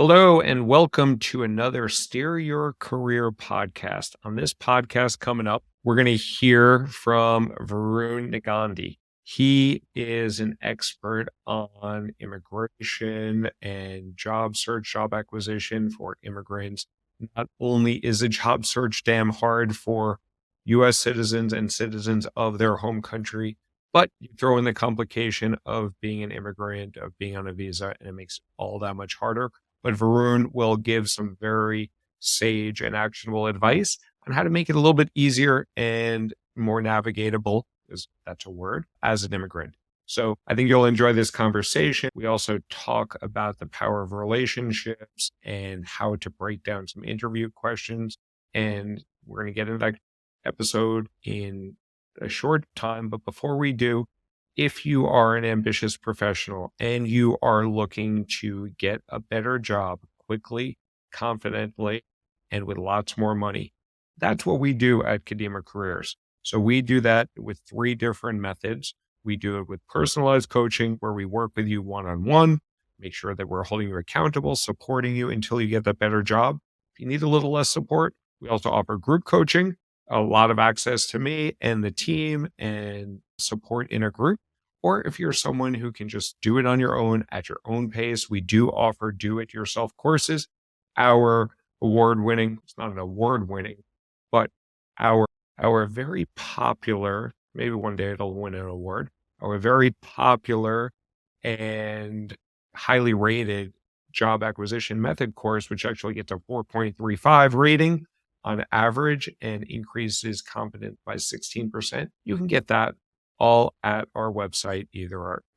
Hello, and welcome to another Steer Your Career podcast. On this podcast coming up, we're going to hear from Varun Negandhi. He is an expert on immigration and job search, job acquisition for immigrants. Not only is a job search damn hard for US citizens and citizens of their home country, but you throw in the complication of being an immigrant, of being on a visa, and it makes it all that much harder. But Varun will give some very sage and actionable advice on how to make it a little bit easier and more navigatable, is that's a word, as an immigrant. So I think you'll enjoy this conversation. We also talk about the power of relationships and how to break down some interview questions. And we're going to get into that episode in a short time. But before we do, if you are an ambitious professional and you are looking to get a better job quickly, confidently, and with lots more money, that's what we do at Kadima Careers. So we do that with three different methods. We do it with personalized coaching, where we work with you one-on-one, make sure that we're holding you accountable, supporting you until you get the better job. If you need a little less support, we also offer group coaching, a lot of access to me and the team and support in a group. Or if you're someone who can just do it on your own at your own pace, we do offer do-it-yourself courses. Our award-winning, it's not an award-winning, but our very popular, maybe one day it'll win an award, our very popular and highly rated job acquisition method course, which actually gets a 4.35 rating on average and increases confidence by 16%. You can get that all at our website,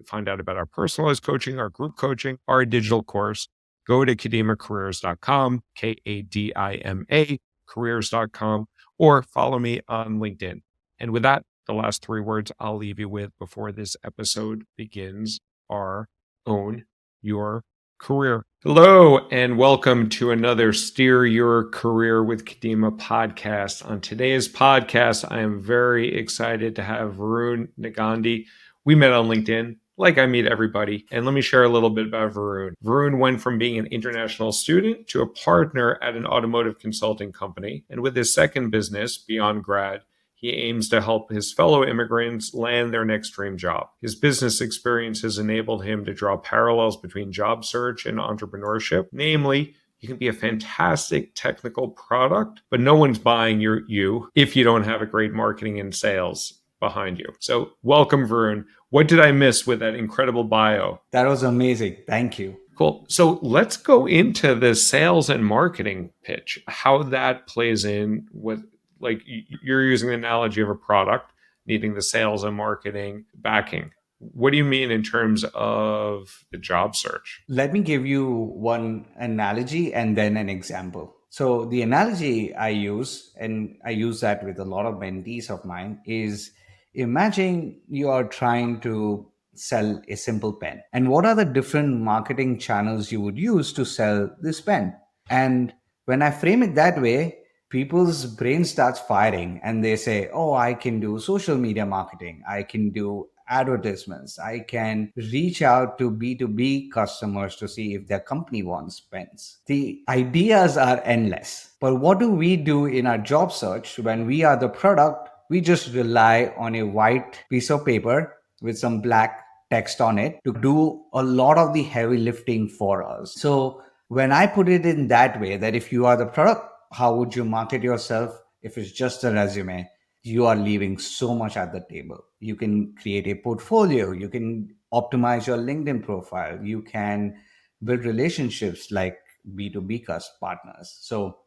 find out about our personalized coaching, our group coaching, our digital course. Go to kadimacareers.com, Kadima careers.com, or follow me on LinkedIn. And with that, the last three words I'll leave you with before this episode begins are own your career. Hello, and welcome to another Steer Your Career with Kadima podcast. On today's podcast, I am very excited to have Varun Negandhi. We met on LinkedIn, like I meet everybody. And let me share a little bit about Varun. Varun went from being an international student to a partner at an automotive consulting company. And with his second business, Beyond Grad, he aims to help his fellow immigrants land their next dream job. His business experience has enabled him to draw parallels between job search and entrepreneurship. Namely, you can be a fantastic technical product, but no one's buying you if you don't have a great marketing and sales behind you. So welcome, Varun. What did I miss with that incredible bio? That was amazing. Thank you. Cool. So let's go into the sales and marketing pitch, how that plays in with, like, you're using the analogy of a product needing the sales and marketing backing. What do you mean in terms of the job search? Let me give you one analogy and then an example. So, the analogy I use, and I use that with a lot of mentees of mine, is imagine you are trying to sell a simple pen. And what are the different marketing channels you would use to sell this pen? And when I frame it that way, people's brain starts firing and they say, oh, I can do social media marketing, I can do advertisements, I can reach out to B2B customers to see if their company wants pens. The ideas are endless. But what do we do in our job search when we are the product? We just rely on a white piece of paper with some black text on it to do a lot of the heavy lifting for us. So when I put it in that way, that if you are the product, how would you market yourself? If it's just a resume, you are leaving so much at the table. You can create a portfolio, you can optimize your LinkedIn profile, you can build relationships like B2B partners. So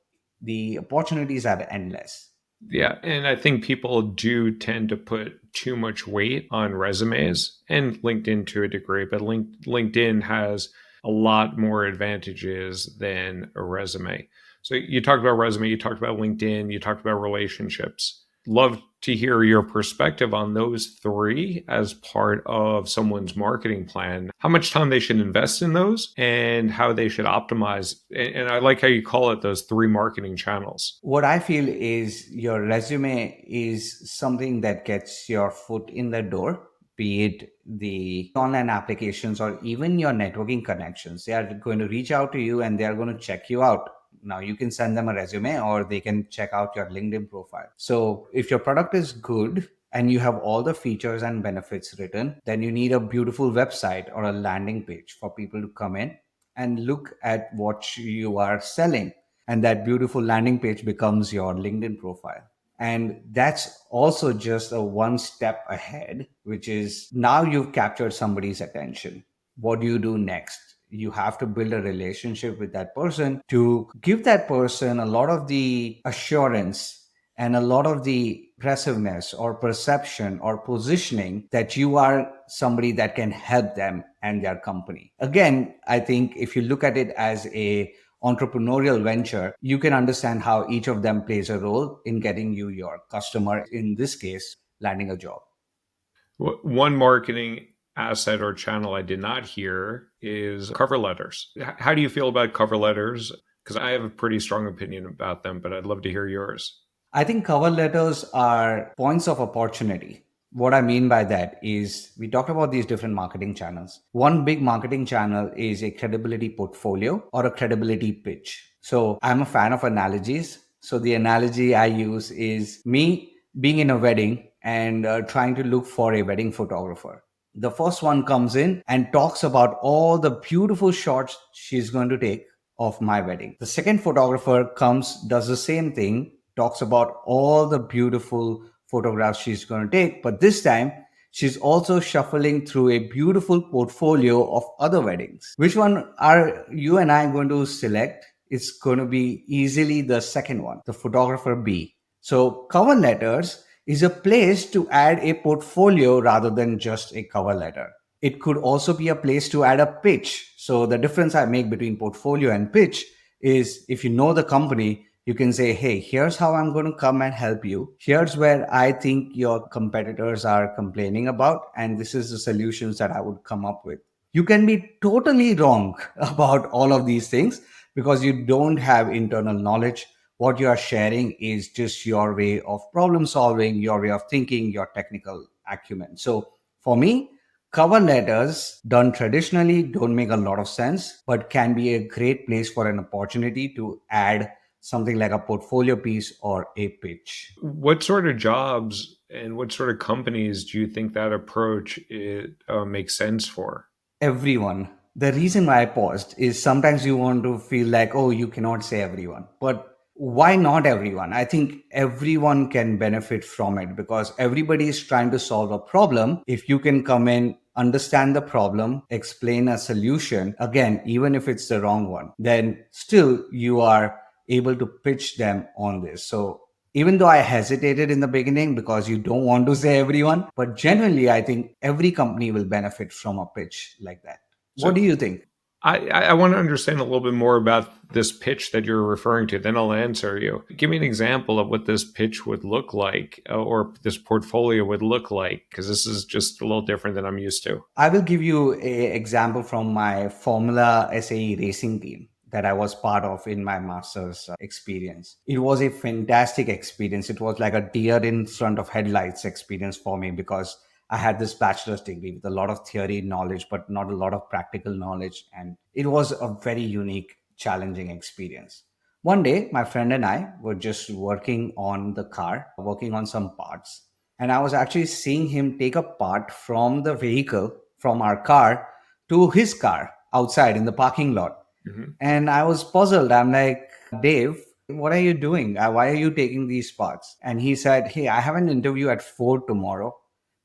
the opportunities are endless. Yeah. And I think people do tend to put too much weight on resumes and LinkedIn to a degree, but LinkedIn has a lot more advantages than a resume. So you talked about resume, you talked about LinkedIn, you talked about relationships. Love to hear your perspective on those three as part of someone's marketing plan, how much time they should invest in those and how they should optimize. And I like how you call it those three marketing channels. What I feel is your resume is something that gets your foot in the door. be it the online applications or even your networking connections. They are going to reach out to you and they are going to check you out. Now, you can send them a resume or they can check out your LinkedIn profile. So, if your product is good and you have all the features and benefits written, then you need a beautiful website or a landing page for people to come in and look at what you are selling. And that beautiful landing page becomes your LinkedIn profile. And that's also just a one step ahead, which is now you've captured somebody's attention. What do you do next? You have to build a relationship with that person to give that person a lot of the assurance and a lot of the impressiveness or perception or positioning that you are somebody that can help them and their company. Again, I think if you look at it as a entrepreneurial venture, you can understand how each of them plays a role in getting you your customer, in this case, landing a job. One marketing asset or channel I did not hear is cover letters. How do you feel about cover letters? Because I have a pretty strong opinion about them, but I'd love to hear yours. I think cover letters are points of opportunity. What I mean by that is we talked about these different marketing channels. One big marketing channel is a credibility portfolio or a credibility pitch. So I'm a fan of analogies. So the analogy I use is me being in a wedding and trying to look for a wedding photographer. The first one comes in and talks about all the beautiful shots she's going to take of my wedding. The second photographer comes, does the same thing, talks about all the beautiful photographs she's going to take, but this time she's also shuffling through a beautiful portfolio of other weddings. Which one are you and I going to select? It's going to be easily the second one, the photographer B. So, cover letters is a place to add a portfolio rather than just a cover letter. It could also be a place to add a pitch. So, the difference I make between portfolio and pitch is if you know the company, you can say, hey, here's how I'm going to come and help you. Here's where I think your competitors are complaining about, and this is the solutions that I would come up with. You can be totally wrong about all of these things because you don't have internal knowledge. What you are sharing is just your way of problem solving, your way of thinking, your technical acumen. So for me, cover letters done traditionally don't make a lot of sense, but can be a great place for an opportunity to add something like a portfolio piece or a pitch. What sort of jobs and what sort of companies do you think that approach makes sense for? Everyone. The reason why I paused is sometimes you want to feel like, oh, you cannot say everyone. But why not everyone? I think everyone can benefit from it because everybody is trying to solve a problem. If you can come in, understand the problem, explain a solution, again, even if it's the wrong one, then still you are able to pitch them on this. So even though I hesitated in the beginning because you don't want to say everyone, but genuinely, I think every company will benefit from a pitch like that. What So do you think? I want to understand a little bit more about this pitch that you're referring to. Then I'll answer you. Give me an example of what this pitch would look like or this portfolio would look like, because this is just a little different than I'm used to. I will give you an example from my Formula SAE racing team that I was part of in my master's experience. It was a fantastic experience. It was like a deer in front of headlights experience for me because I had this bachelor's degree with a lot of theory knowledge, but not a lot of practical knowledge. And it was a very unique, challenging experience. One day, my friend and I were just working on the car, working on some parts. And I was actually seeing him take a part from the vehicle, from our car to his car outside in the parking lot. Mhm. And I was puzzled. I'm like, Dave, what are you doing? Why are you taking these parts? And he said, hey, I have an interview at 4 tomorrow.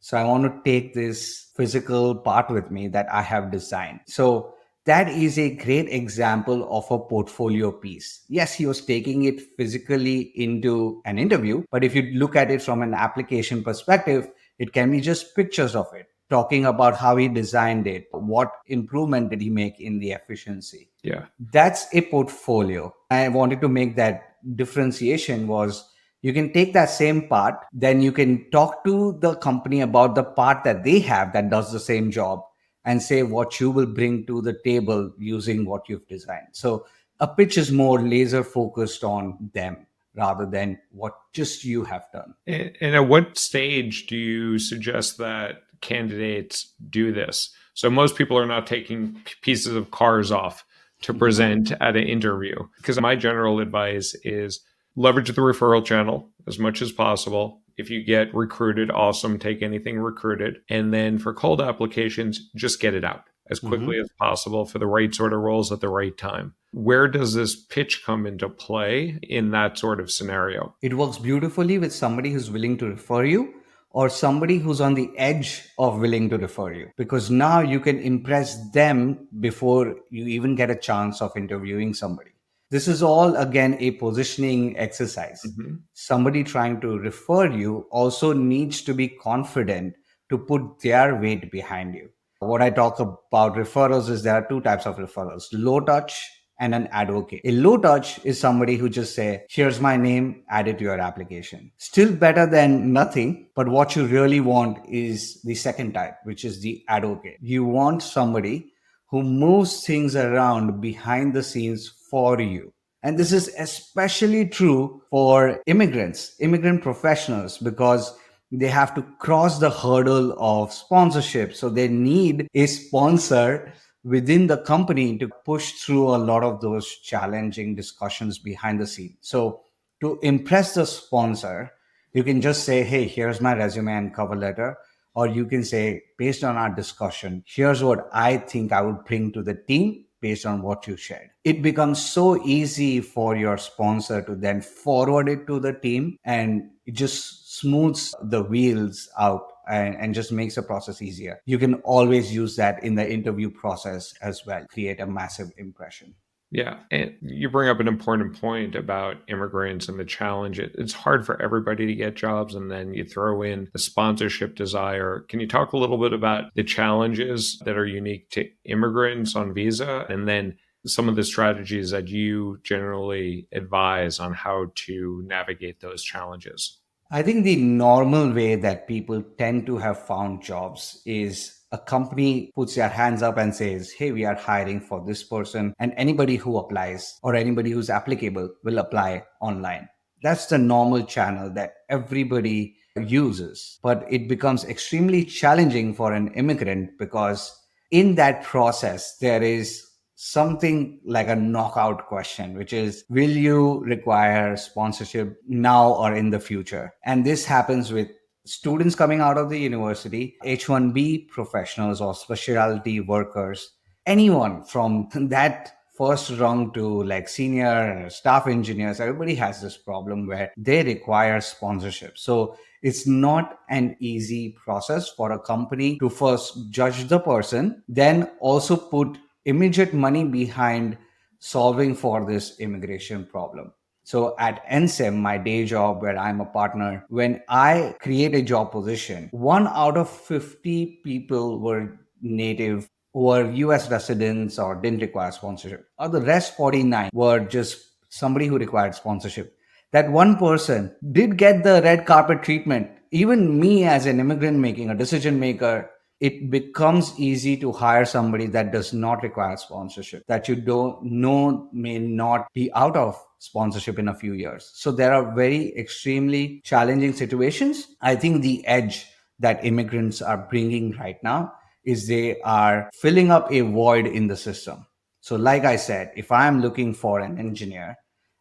So I want to take this physical part with me that I have designed. So that is a great example of a portfolio piece. Yes, he was taking it physically into an interview, but if you look at it from an application perspective, it can be just pictures of it, talking about how he designed it, what improvement did he make in the efficiency. Yeah. That's a portfolio. I wanted to make that differentiation was you can take that same part, then you can talk to the company about the part that they have that does the same job and say what you will bring to the table using what you've designed. So a pitch is more laser focused on them rather than what just you have done. And at what stage do you suggest that candidates do this? So most people are not taking pieces of cars off to Mhm. present at an interview. Because my general advice is leverage the referral channel as much as possible. If you get recruited, awesome, take anything recruited. And then for cold applications, just get it out as quickly Mhm. as possible for the right sort of roles at the right time. Where does this pitch come into play in that sort of scenario? It works beautifully with somebody who's willing to refer you or somebody who's on the edge of willing to refer you, because now you can impress them before you even get a chance of interviewing somebody. This is all again a positioning exercise. Mhm. Somebody trying to refer you also needs to be confident to put their weight behind you. What I talk about referrals is there are two types of referrals: low touch and an advocate. A low touch is somebody who just say, here's my name, add it to your application. Still better than nothing. But what you really want is the second type, which is the advocate. You want somebody who moves things around behind the scenes for you. And this is especially true for immigrant professionals, because they have to cross the hurdle of sponsorship. So they need a sponsor within the company to push through a lot of those challenging discussions behind the scenes. So to impress the sponsor, you can just say, hey, here's my resume and cover letter. Or you can say, based on our discussion, here's what I think I would bring to the team based on what you shared. It becomes so easy for your sponsor to then forward it to the team, and it just smooths the wheels out and just makes the process easier. You can always use that in the interview process as well, create a massive impression. Yeah. And you bring up an important point about immigrants and the challenge. It's hard for everybody to get jobs. And then you throw in the sponsorship desire. Can you talk a little bit about the challenges that are unique to immigrants on visa? And then some of the strategies that you generally advise on how to navigate those challenges? I think the normal way that people tend to have found jobs is a company puts their hands up and says, hey, we are hiring for this person, and anybody who applies or anybody who's applicable will apply online. That's the normal channel that everybody uses. But it becomes extremely challenging for an immigrant, because in that process, there is something like a knockout question, which is, will you require sponsorship now or in the future? And this happens with students coming out of the university, H1B professionals or specialty workers, anyone from that first rung to like senior staff engineers. Everybody has this problem where they require sponsorship. So it's not an easy process for a company to first judge the person, then also put immediate money behind solving for this immigration problem. So at NSEM, my day job where I'm a partner, when I create a job position, 1 out of 50 people were native, were US residents or didn't require sponsorship. Or the rest 49 were just somebody who required sponsorship. That one person did get the red carpet treatment. Even me as an immigrant making a decision maker, it becomes easy to hire somebody that does not require sponsorship, that you don't know may not be out of sponsorship in a few years. So there are very extremely challenging situations. I think the edge that immigrants are bringing right now is they are filling up a void in the system. So like I said, if I'm looking for an engineer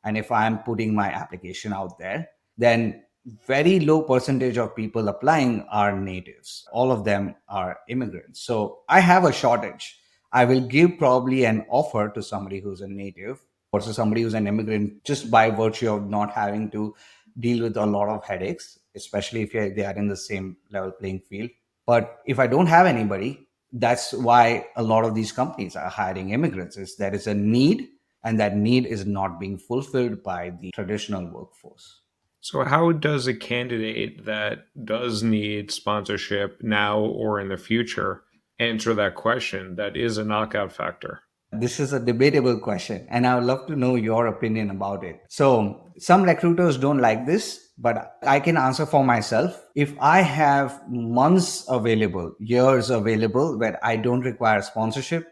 and if I'm putting my application out there, then very low percentage of people applying are natives. All of them are immigrants. So I have a shortage. I will give probably an offer to somebody who's a native versus somebody who's an immigrant, just by virtue of not having to deal with a lot of headaches, especially if they are in the same level playing field. But if I don't have anybody, that's why a lot of these companies are hiring immigrants, is there is a need, and that need is not being fulfilled by the traditional workforce. So, how does a candidate that does need sponsorship now or in the future answer that question? That is a knockout factor. This is a debatable question, and I would love to know your opinion about it. So, some recruiters don't like this, but I can answer for myself. If I have months available, years available where I don't require sponsorship,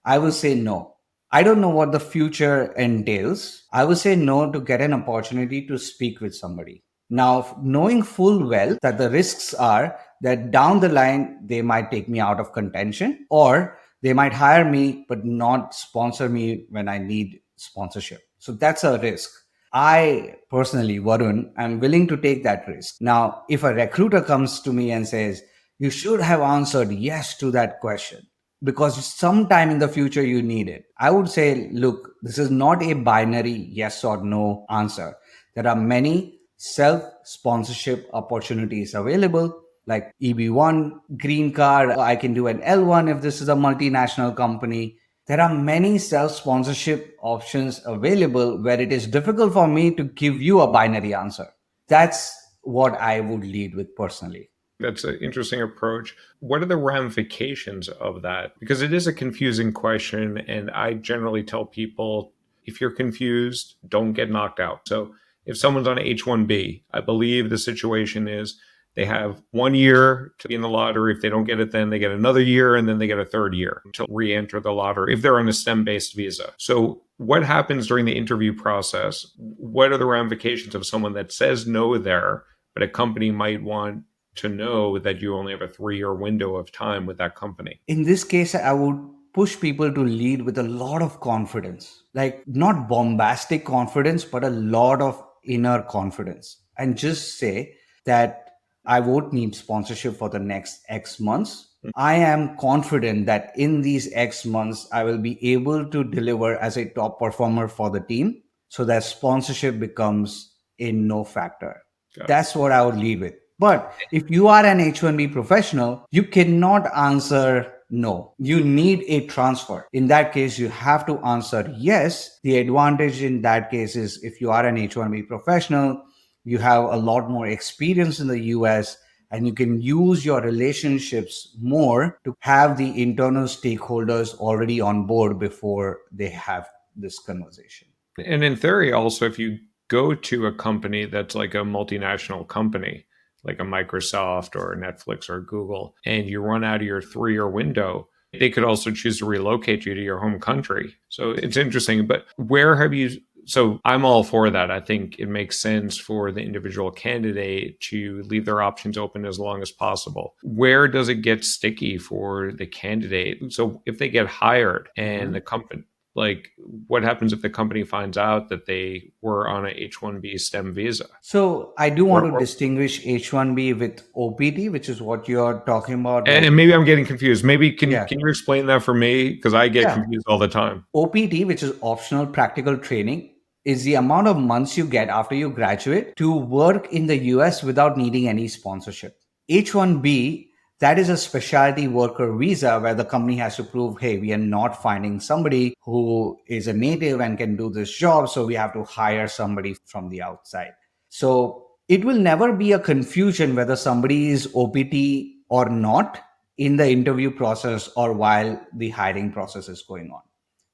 I will say no. I don't know what the future entails. I will say no to get an opportunity to speak with somebody. Now, knowing full well that the risks are that down the line, they might take me out of contention, or they might hire me but not sponsor me when I need sponsorship. So that's a risk. I personally, Varun, I'm willing to take that risk. Now, if a recruiter comes to me and says, you should have answered yes to that question because sometime in the future you need it, I would say, look, this is not a binary yes or no answer. There are many self sponsorship opportunities available, like EB1, green card. I can do an L1 if this is a multinational company. There are many self sponsorship options available where it is difficult for me to give you a binary answer. That's what I would lead with personally. That's an interesting approach. What are the ramifications of that? Because it is a confusing question. And I generally tell people if you're confused, don't get knocked out. So if someone's on H1B, I believe the situation is they have 1 year to be in the lottery. If they don't get it, then they get another year and then they get a third year to re enter the lottery if they're on a STEM based visa. So what happens during the interview process? What are the ramifications of someone that says no there, but a company might want to know that you only have a 3 year window of time with that company? In this case, I would push people to lead with a lot of confidence, like not bombastic confidence, but a lot of inner confidence. And just say that I won't need sponsorship for the next X months. I am confident that in these X months, I will be able to deliver as a top performer for the team so that sponsorship becomes a no factor. That's what I would lead with. But if you are an H1B professional, you cannot answer no. You need a transfer. In that case, you have to answer yes. The advantage in that case is if you are an H1B professional, you have a lot more experience in the US and you can use your relationships more to have the internal stakeholders already on board before they have this conversation. And in theory, also, if you go to a company that's like a multinational company, like a Microsoft or Netflix or Google, and you run out of your 3 year window, they could also choose to relocate you to your home country. So it's interesting. But where have you? So I'm all for that. I think it makes sense for the individual candidate to leave their options open as long as possible. Where does it get sticky for the candidate? So if they get hired and the company, like, what happens if the company finds out that they were on a H1B STEM visa? So I do want to Or distinguish H1B with OPT, which is what you're talking about. and maybe I'm getting confused. Maybe Yeah. can you explain that for me? Because I get Yeah. confused all the time. OPT, which is optional practical training, is the amount of months you get after you graduate to work in the US without needing any sponsorship. H1B, that is a specialty worker visa where the company has to prove, hey, we are not finding somebody who is a native and can do this job, so we have to hire somebody from the outside. So it will never be a confusion whether somebody is OPT or not in the interview process or while the hiring process is going on.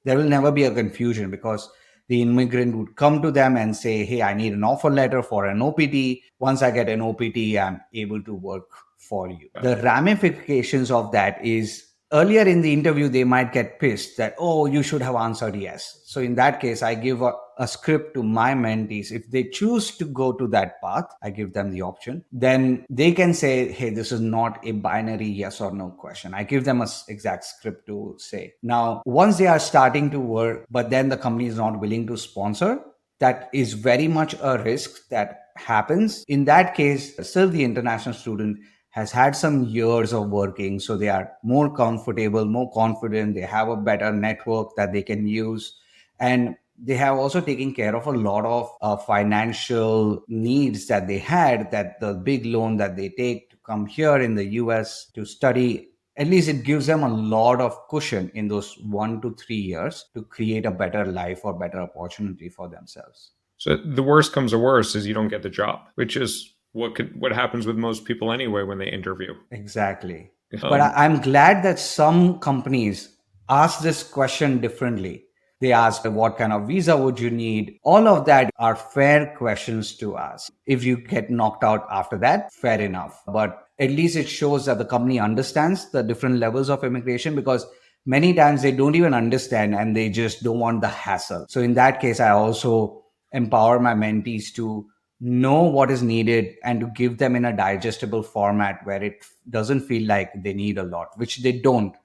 There will never be a confusion because the immigrant would come to them and say, hey, I need an offer letter for an OPT. Once I get an OPT, I'm able to work for you. The ramifications of that is earlier in the interview, they might get pissed that, oh, you should have answered yes. So in that case, I give a script to my mentees. If they choose to go to that path, I give them the option. Then they can say, hey, this is not a binary yes or no question. I give them an exact script to say. Now, once they are starting to work, but then the company is not willing to sponsor, that is very much a risk that happens. In that case, still the international student has had some years of working, so they are more comfortable, more confident, they have a better network that they can use, and they have also taken care of a lot of financial needs that they had, that the big loan that they take to come here in the US to study, at least it gives them a lot of cushion in those 1 to 3 years to create a better life or better opportunity for themselves. So the worst comes to worst is you don't get the job, which is what happens with most people anyway when they interview. Exactly. But I'm glad that some companies ask this question differently. They ask, what kind of visa would you need? All of that are fair questions to ask. If you get knocked out after that, fair enough. But at least it shows that the company understands the different levels of immigration, because many times they don't even understand and they just don't want the hassle. So in that case, I also empower my mentees to know what is needed, and to give them in a digestible format where it doesn't feel like they need a lot, which they don't.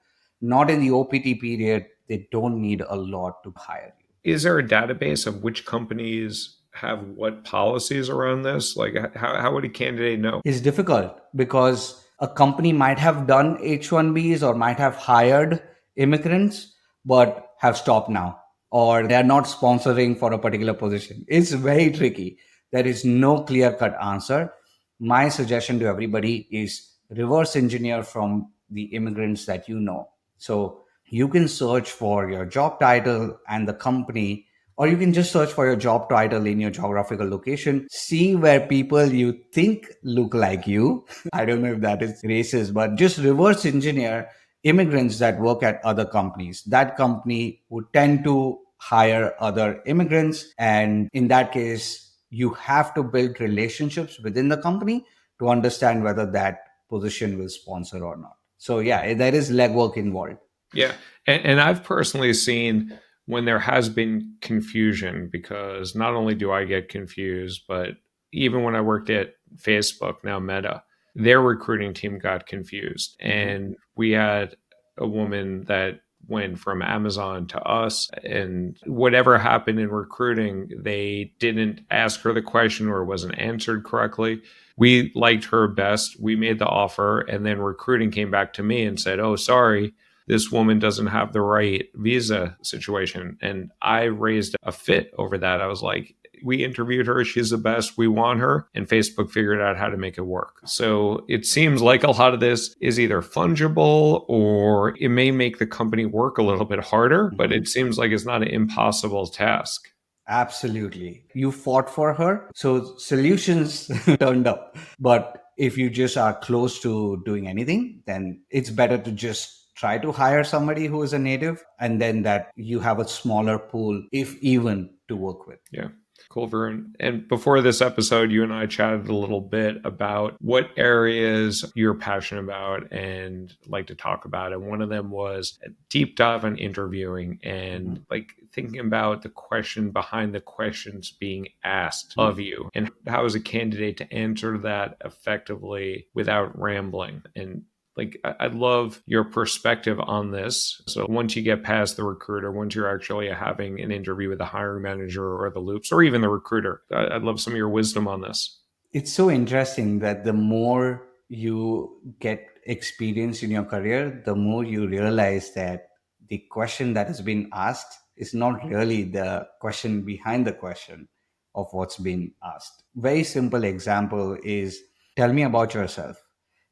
Not in the OPT period, they don't need a lot to hire you. Is there a database of which companies have what policies around this? Like, how would a candidate know? Is difficult because a company might have done H1Bs or might have hired immigrants but have stopped now, or they are not sponsoring for a particular position. It's very tricky. There is no clear cut answer. My suggestion to everybody is reverse engineer from the immigrants that you know. So you can search for your job title and the company, or you can just search for your job title in your geographical location, see where people you think look like you. I don't know if that is racist, but just reverse engineer immigrants that work at other companies. That company would tend to hire other immigrants, and in that case you have to build relationships within the company to understand whether that position will sponsor or not. So yeah, there is legwork involved. Yeah. And I've personally seen when there has been confusion, because not only do I get confused, but even when I worked at Facebook, now Meta, their recruiting team got confused. And we had a woman that went from Amazon to us, and whatever happened in recruiting, they didn't ask her the question or it wasn't answered correctly. We liked her best. We made the offer, and then recruiting came back to me and said, "Oh, sorry, this woman doesn't have the right visa situation." And I raised a fit over that. I was like, we interviewed her. She's the best. We want her. And Facebook figured out how to make it work. So it seems like a lot of this is either fungible or it may make the company work a little bit harder, but it seems like it's not an impossible task. Absolutely. You fought for her. So solutions turned up. But if you just are close to doing anything, then it's better to just try to hire somebody who is a native, and then that you have a smaller pool, if even, to work with. Yeah. Cool, Varun. And before this episode, you and I chatted a little bit about what areas you're passionate about and like to talk about. And one of them was a deep dive on interviewing and like thinking about the question behind the questions being asked of you, and how as a candidate to answer that effectively without rambling. And like, I love your perspective on this. So once you get past the recruiter, once you're actually having an interview with the hiring manager or the loops or even the recruiter, I'd love some of your wisdom on this. It's so interesting that the more you get experience in your career, the more you realize that the question that has been asked is not really the question behind the question of what's been asked. Very simple example is, tell me about yourself.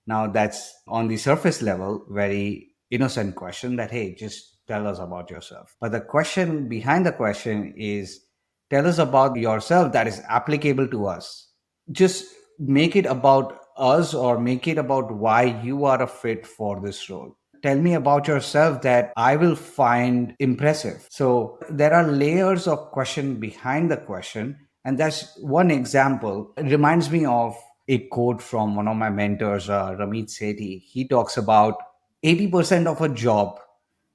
Now that's on the surface level, very innocent question that, hey, just tell us about yourself. But the question behind the question is, tell us about yourself that is applicable to us. Just make it about us, or make it about why you are a fit for this role. Tell me about yourself that I will find impressive. So there are layers of question behind the question. And that's one example. It reminds me of a quote from one of my mentors, Ramit Sethi. He talks about 80% of a job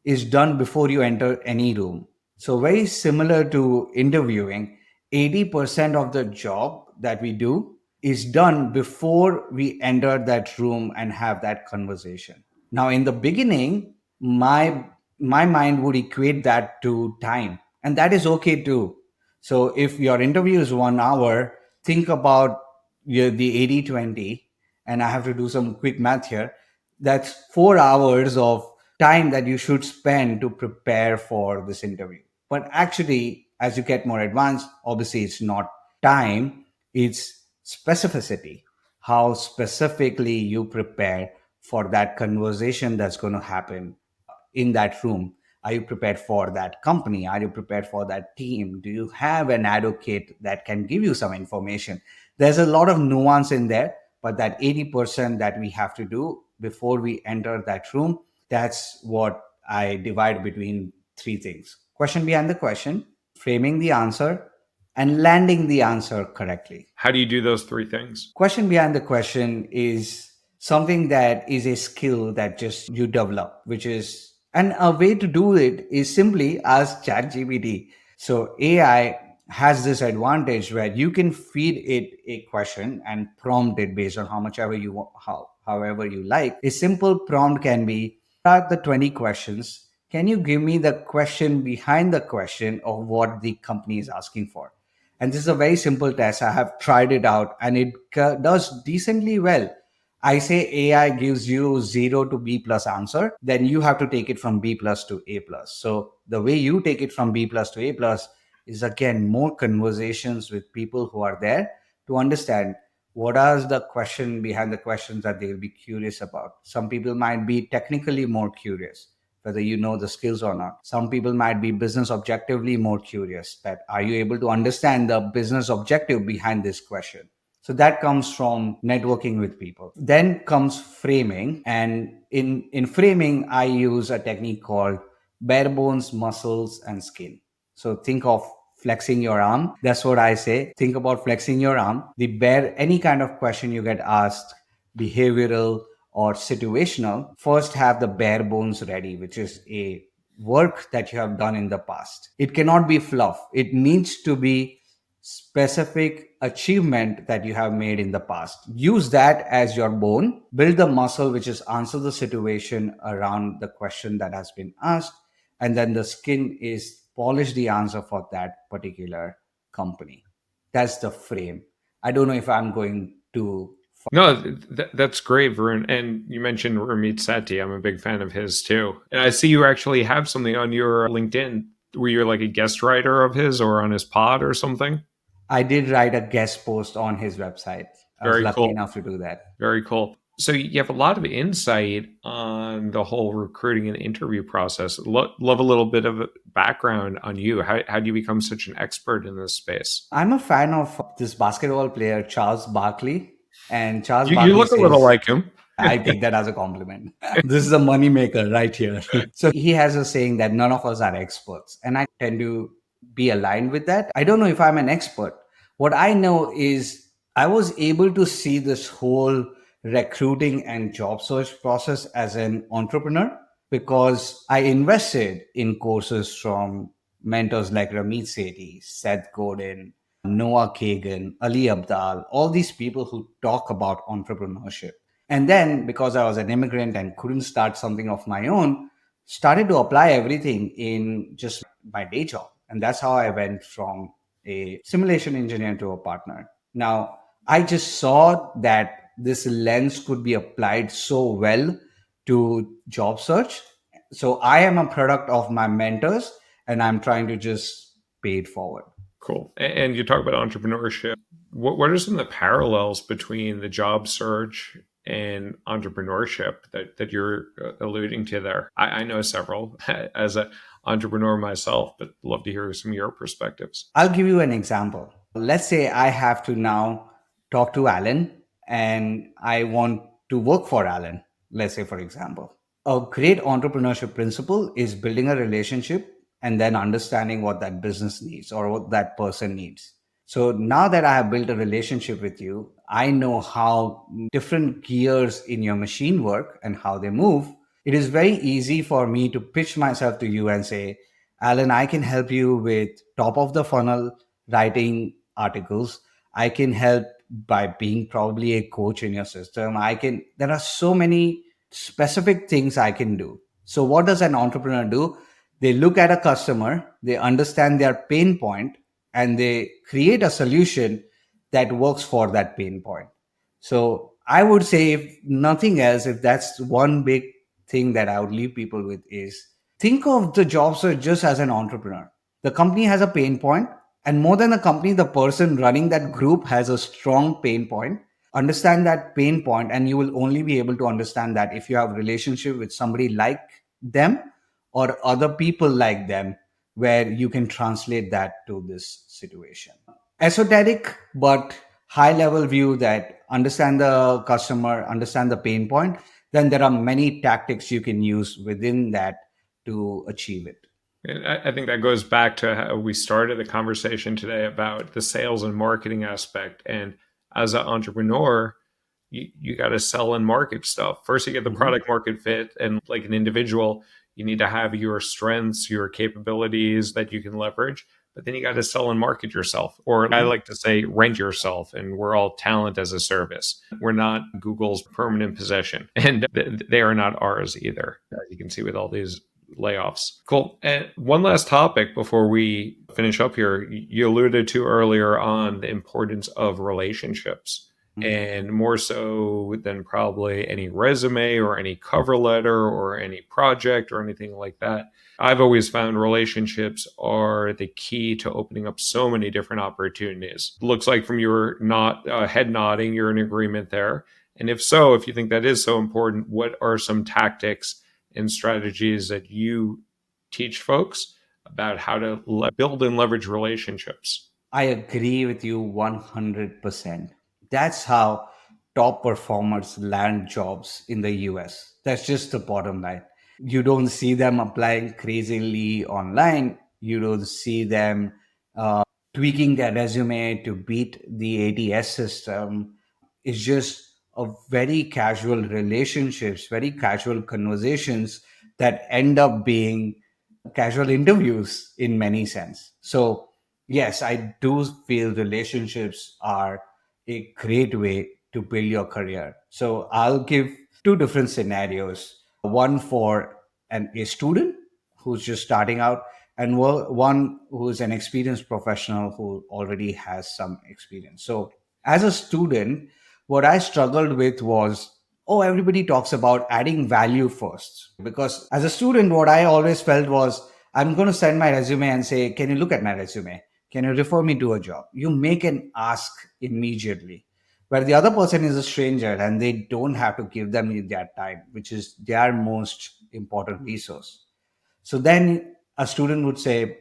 is done before you enter any room. So, very similar to interviewing, 80% of the job that we do is done before we enter that room and have that conversation. Now, in the beginning, my mind would equate that to time, and that is okay too. So, if your interview is 1 hour, think about the 80/20, and I have to do some quick math here. That's 4 hours of time that you should spend to prepare for this interview. But actually, as you get more advanced, obviously it's not time, it's specificity. How specifically you prepare for that conversation that's going to happen in that room. Are you prepared for that company? Are you prepared for that team? Do you have an advocate that can give you some information? There's a lot of nuance in there, but that 80% that we have to do before we enter that room, that's what I divide between three things: question behind the question, framing the answer, and landing the answer correctly. How do you do those three things? Question behind the question is something that is a skill that just you develop, which is, and a way to do it is simply ask ChatGPT. So AI has this advantage where you can feed it a question and prompt it based on how much ever you want, however you like. A simple prompt can be, start the 20 questions. Can you give me the question behind the question of what the company is asking for? And this is a very simple test. I have tried it out and it does decently well. I say AI gives you 0 to B plus answer, then you have to take it from B plus to A plus. So the way you take it from B plus to A plus is again more conversations with people who are there to understand what are the question behind the questions that they will be curious about. Some people might be technically more curious, whether you know the skills or not. Some people might be business objectively more curious, that are you able to understand the business objective behind this question? So that comes from networking with people. Then comes framing. And in framing, I use a technique called bare bones, muscles, and skin. So think of flexing your arm. That's what I say. Think about flexing your arm. The bare, any kind of question you get asked, behavioral or situational, first have the bare bones ready, which is a work that you have done in the past. It cannot be fluff. It needs to be specific achievement that you have made in the past. Use that as your bone, build the muscle, which is answer the situation around the question that has been asked, and then the skin is polish the answer for that particular company. That's the frame. I don't know if I'm going to. No, that's great, Varun. And you mentioned Ramit Sethi. I'm a big fan of his too. And I see you actually have something on your LinkedIn. Were you like a guest writer of his or on his pod or something? I did write a guest post on his website. I was Very lucky cool. enough to do that. Very cool. So you have a lot of insight on the whole recruiting and interview process. Love a little bit of a background on you. How do you become such an expert in this space? I'm a fan of this basketball player, Charles Barkley. And Charles You Barkley look a little says, like him. I take that as a compliment. This is a money maker right here. So he has a saying that none of us are experts. And I tend to be aligned with that. I don't know if I'm an expert. What I know is I was able to see this whole recruiting and job search process as an entrepreneur because I invested in courses from mentors like Ramit Sethi, Seth Godin, Noah Kagan, Ali Abdal, all these people who talk about entrepreneurship. And then because I was an immigrant and couldn't start something of my own, started to apply everything in just my day job. And that's how I went from a simulation engineer to a partner. Now, I just saw that this lens could be applied so well to job search. So I am a product of my mentors and I'm trying to just pay it forward. Cool. And you talk about entrepreneurship. What are some of the parallels between the job search and entrepreneurship that you're alluding to there? I know several as an entrepreneur myself, but love to hear some of your perspectives. I'll give you an example. Let's say I have to now talk to Alan and I want to work for Alan. Let's say, for example, a great entrepreneurship principle is building a relationship and then understanding what that business needs or what that person needs. So now that I have built a relationship with you, I know how different gears in your machine work and how they move. It is very easy for me to pitch myself to you and say, Alan, I can help you with top of the funnel writing articles. I can help by being probably a coach in your system. There are so many specific things I can do. So, what does an entrepreneur do? They look at a customer, they understand their pain point, and they create a solution that works for that pain point. So, I would say, if nothing else, if that's one big thing that I would leave people with is think of the job search just as an entrepreneur. The company has a pain point, and more than the company, the person running that group has a strong pain point. Understand that pain point, and you will only be able to understand that if you have a relationship with somebody like them or other people like them, where you can translate that to this situation. Esoteric but high level view that understand the customer, understand the pain point, then there are many tactics you can use within that to achieve it. And I think that goes back to how we started the conversation today about the sales and marketing aspect. And as an entrepreneur, you got to sell and market stuff. First, you get the Mhm. product market fit. And like an individual, you need to have your strengths, your capabilities that you can leverage. but then you got to sell and market yourself. Or I like to say, rent yourself. And we're all talent as a service. We're not Google's permanent possession, and they are not ours either, as you can see with all these layoffs. Cool. And one last topic before we finish up here. You alluded to earlier on the importance of relationships, and more so than probably any resume or any cover letter or any project or anything like that. I've always found relationships are the key to opening up so many different opportunities. Looks like from your head nodding, you're in agreement there. And if so, if you think that is so important, what are some tactics and strategies that you teach folks about how to build and leverage relationships? I agree with you 100%. That's how top performers land jobs in the US. That's just the bottom line. You don't see them applying crazily online. You don't see them tweaking their resume to beat the ATS system. It's just a very casual relationships, very casual conversations that end up being casual interviews in many sense. So yes, I do feel relationships are a great way to build your career. So I'll give two different scenarios: one for a student who's just starting out, and one who's an experienced professional who already has some experience. So as a student, what I struggled with was, oh, everybody talks about adding value first. Because as a student, what I always felt was, I'm going to send my resume and say, can you look at my resume? Can you refer me to a job? You make an ask immediately. Where the other person is a stranger and they don't have to give them their time, which is their most important resource. So then a student would say,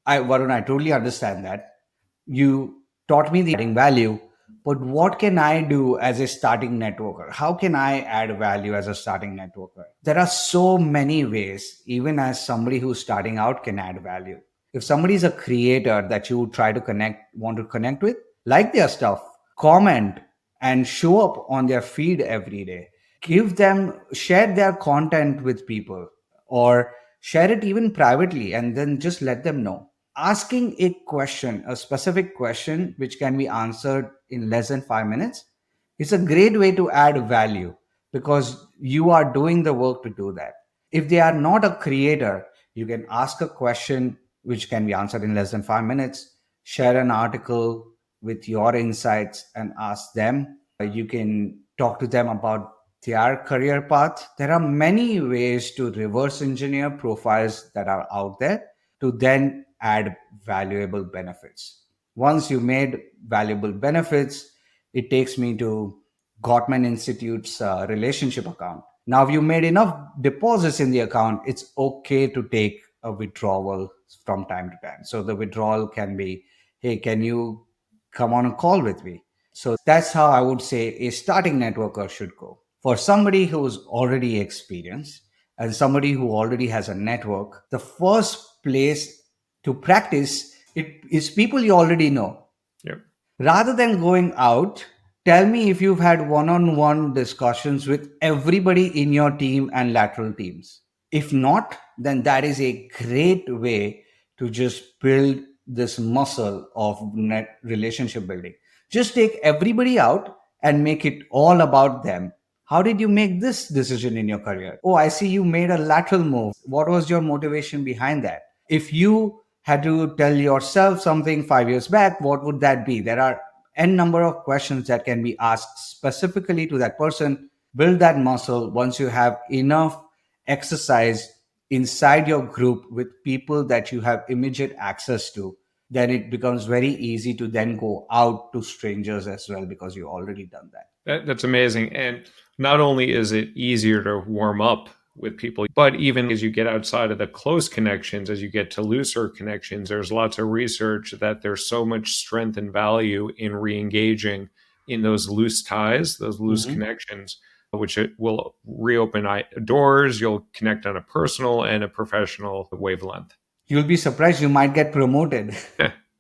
Varun, I totally understand that. You taught me the adding value, but what can I do as a starting networker? How can I add value as a starting networker? There are so many ways, even as somebody who's starting out can add value. If somebody is a creator that you try to want to connect with, like their stuff, comment and show up on their feed every day. Share their content with people, or share it even privately, and then just let them know. Asking a specific question, which can be answered in less than 5 minutes, is a great way to add value because you are doing the work to do that. If they are not a creator, you can ask a question which can be answered in less than 5 minutes, share an article with your insights and ask them. You can talk to them about their career path. There are many ways to reverse engineer profiles that are out there to then add valuable benefits. Once you made valuable benefits, it takes me to Gottman Institute's relationship account. Now, if you made enough deposits in the account, it's okay to take a withdrawal from time to time. So the withdrawal can be, hey, can you come on a call with me? So that's how I would say a starting networker should go. For somebody who's already experienced and somebody who already has a network, the first place to practice it is people you already know. Yep. Rather than going out, tell me if you've had one-on-one discussions with everybody in your team and lateral teams. If not, then that is a great way to just build this muscle of net relationship building. Just take everybody out and make it all about them. How did you make this decision in your career? Oh, I see you made a lateral move. What was your motivation behind that? If you had to tell yourself something 5 years back, what would that be? There are n number of questions that can be asked specifically to that person. Build that muscle. Once you have enough exercise inside your group with people that you have immediate access to, then it becomes very easy to then go out to strangers as well because you've already done that. That's amazing. And not only is it easier to warm up with people, but even as you get outside of the close connections, as you get to looser connections, there's lots of research that there's so much strength and value in re-engaging in those loose ties, those loose connections, which it will reopen doors. You'll connect on a personal and a professional wavelength. You'll be surprised you might get promoted.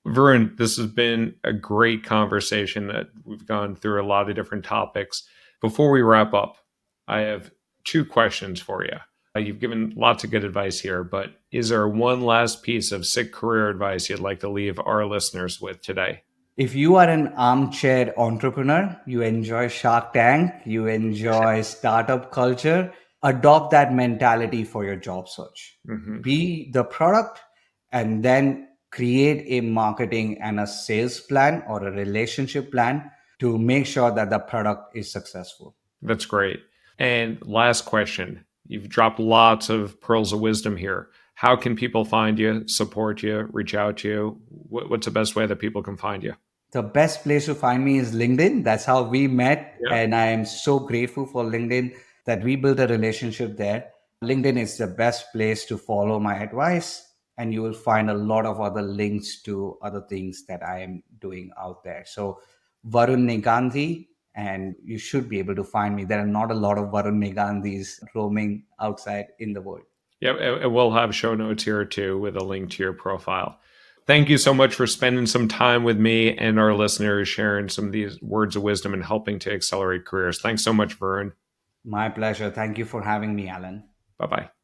Varun, this has been a great conversation that we've gone through a lot of different topics. Before we wrap up, I have two questions for you. You've given lots of good advice here, but is there one last piece of sick career advice you'd like to leave our listeners with today? If you are an armchair entrepreneur, you enjoy Shark Tank, you enjoy startup culture, adopt that mentality for your job search. Mhm. Be the product and then create a marketing and a sales plan or a relationship plan to make sure that the product is successful. That's great. And last question. You've dropped lots of pearls of wisdom here. How can people find you, support you, reach out to you? What's the best way that people can find you? The best place to find me is LinkedIn. That's how we met. Yeah. And I am so grateful for LinkedIn that we built a relationship there. LinkedIn is the best place to follow my advice. And you will find a lot of other links to other things that I am doing out there. So, Varun Negandhi, and you should be able to find me. There are not a lot of Varun Negandhis roaming outside in the world. Yeah, and we'll have show notes here too with a link to your profile. Thank you so much for spending some time with me and our listeners, sharing some of these words of wisdom and helping to accelerate careers. Thanks so much, Varun. My pleasure. Thank you for having me, Alan. Bye bye.